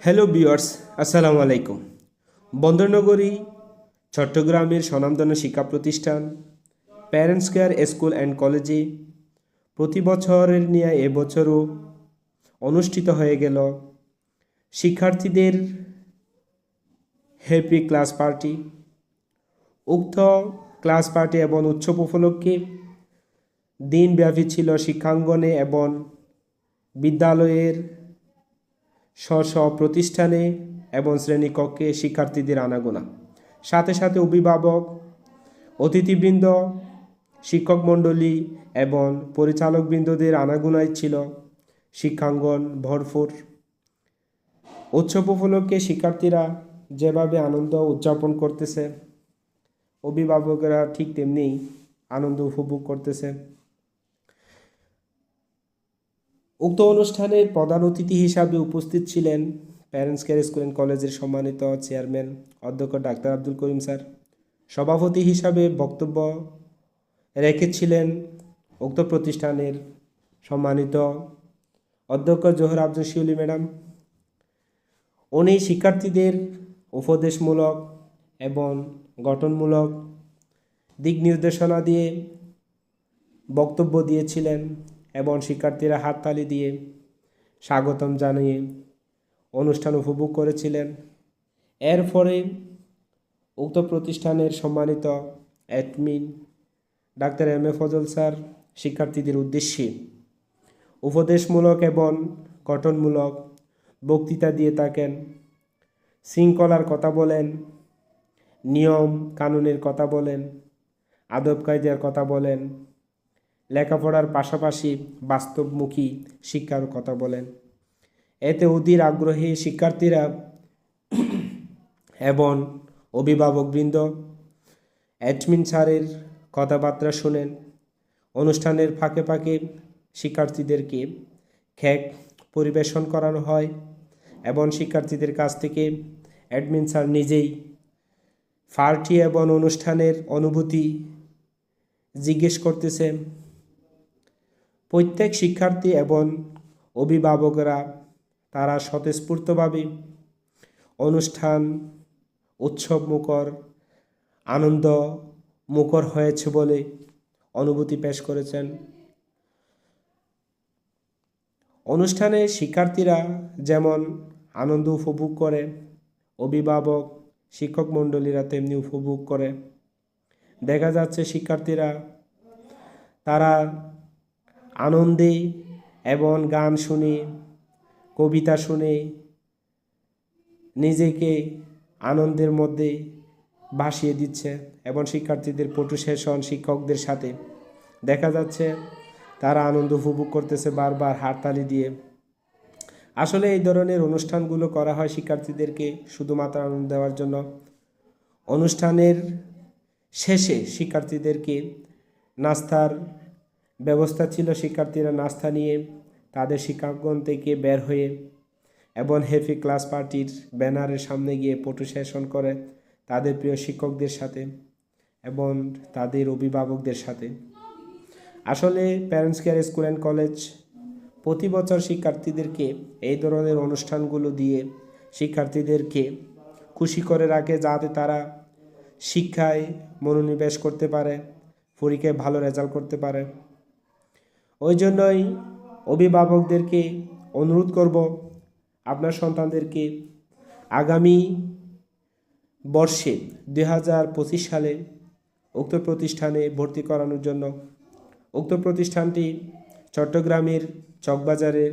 Hello viewers, আসসালামু আলাইকুম। বন্দরনগরী চট্টগ্রামের স্বনামধন্য শিক্ষা প্রতিষ্ঠান প্যারেন্টস কেয়ার স্কুল অ্যান্ড কলেজে প্রতি বছরের নিয়ে এবছরও অনুষ্ঠিত হয়ে গেল শিক্ষার্থীদের হ্যাপি ক্লাস পার্টি। উক্ত ক্লাস পার্টি এবং উৎসব উপলক্ষে দিনব্যাপী ছিল শিক্ষাঙ্গনে এবং বিদ্যালয়ের স্ব প্রতিষ্ঠানে এবং শ্রেণীকক্ষে শিক্ষার্থীদের আনাগোনা, সাথে সাথে অভিভাবক, অতিথিবৃন্দ, শিক্ষক মণ্ডলী এবং পরিচালকবৃন্দদের আনাগোনায় ছিল শিক্ষাঙ্গন ভরপুর। উৎসব উপলক্ষে শিক্ষার্থীরা যেভাবে আনন্দ উদযাপন করতেছে, অভিভাবকেরা ঠিক তেমনি আনন্দ উপভোগ করতেছে। উক্ত অনুষ্ঠানের প্রধান অতিথি হিসাবে উপস্থিত ছিলেন প্যারেন্টস কেয়ার স্কুল অ্যান্ড কলেজের সম্মানিত চেয়ারম্যান অধ্যক্ষ ডাক্তার আব্দুল করিম স্যার। সভাপতি হিসাবে বক্তব্য রেখেছিলেন উক্ত প্রতিষ্ঠানের সম্মানিত অধ্যক্ষ জোহরা আব্দুল শিউলি ম্যাডাম। উনি শিক্ষার্থীদের উপদেশমূলক এবং গঠনমূলক দিক নির্দেশনা দিয়ে বক্তব্য দিয়েছিলেন এবং শিক্ষার্থীরা হাততালি দিয়ে স্বাগতম জানিয়ে অনুষ্ঠান উপভোগ করেছিলেন। এরপরে উক্ত প্রতিষ্ঠানের সম্মানিত admin doctor M A Fazal sir শিক্ষার্থীদের উদ্দেশ্যে উপদেশমূলক এবং গঠনমূলক বক্তৃতা দিয়ে থাকেন। শৃঙ্খলার কথা বলেন, নিয়ম কানুনের কথা বলেন, আদব কায়দার কথা বলেন, লেখাপড়ার পাশাপাশি বাস্তবমুখী শিক্ষার কথা বলেন। এতে অধীর আগ্রহী শিক্ষার্থীরা এবং অভিভাবকবৃন্দ অ্যাডমিন স্যারের কথাবার্তা শুনেন। অনুষ্ঠানের ফাঁকে ফাঁকে শিক্ষার্থীদেরকে কেক পরিবেশন করানো হয় এবং শিক্ষার্থীদের কাছ থেকে অ্যাডমিন স্যার নিজেই পার্টি এবং অনুষ্ঠানের অনুভূতি জিজ্ঞেস করতেছেন। প্রত্যেক শিক্ষার্থী এবং অভিভাবকরা তারা স্বতঃস্ফূর্তভাবে অনুষ্ঠান উৎসব মুখর, আনন্দ মুখর হয়েছে বলে অনুভূতি পেশ করেছেন। অনুষ্ঠানে শিক্ষার্থীরা যেমন আনন্দ উপভোগ করে, অভিভাবক শিক্ষক মণ্ডলীরা তেমনি উপভোগ করে। দেখা যাচ্ছে শিক্ষার্থীরা তারা আনন্দে এবং গান শুনে, কবিতা শুনে নিজেকে আনন্দের মধ্যে ভাসিয়ে দিচ্ছে এবং শিক্ষার্থীদের ফটো সেশন শিক্ষকদের সাথে দেখা যাচ্ছে তারা আনন্দ উপভোগ করতেছে বারবার হাততালি দিয়ে। আসলে এই ধরনের অনুষ্ঠানগুলো করা হয় শিক্ষার্থীদেরকে শুধুমাত্র আনন্দ দেওয়ার জন্য। অনুষ্ঠানের শেষে শিক্ষার্থীদেরকে নাস্তার ব্যবস্থা ছিল। শিক্ষার্থীরা নাস্তা নিয়ে তাদের শিক্ষাঙ্গন থেকে বের হয়ে এবং হ্যাপি ক্লাস পার্টির ব্যানারের সামনে গিয়ে ফটো সেশন করে তাদের প্রিয় শিক্ষকদের সাথে এবং তাদের অভিভাবকদের সাথে। আসলে parents care school and college প্রতি বছর শিক্ষার্থীদেরকে এই ধরনের অনুষ্ঠানগুলো দিয়ে শিক্ষার্থীদেরকে খুশি করে রাখে, যাতে তারা শিক্ষায় মনোনিবেশ করতে পারে, পরীক্ষায় ভালো রেজাল্ট করতে পারে। ওই জন্যই অভিভাবকদেরকে অনুরোধ করব আপনার সন্তানদেরকে আগামী বর্ষে 2025 সালে উক্ত প্রতিষ্ঠানে ভর্তি করানোর জন্য। উক্ত প্রতিষ্ঠানটি চট্টগ্রামের চকবাজারে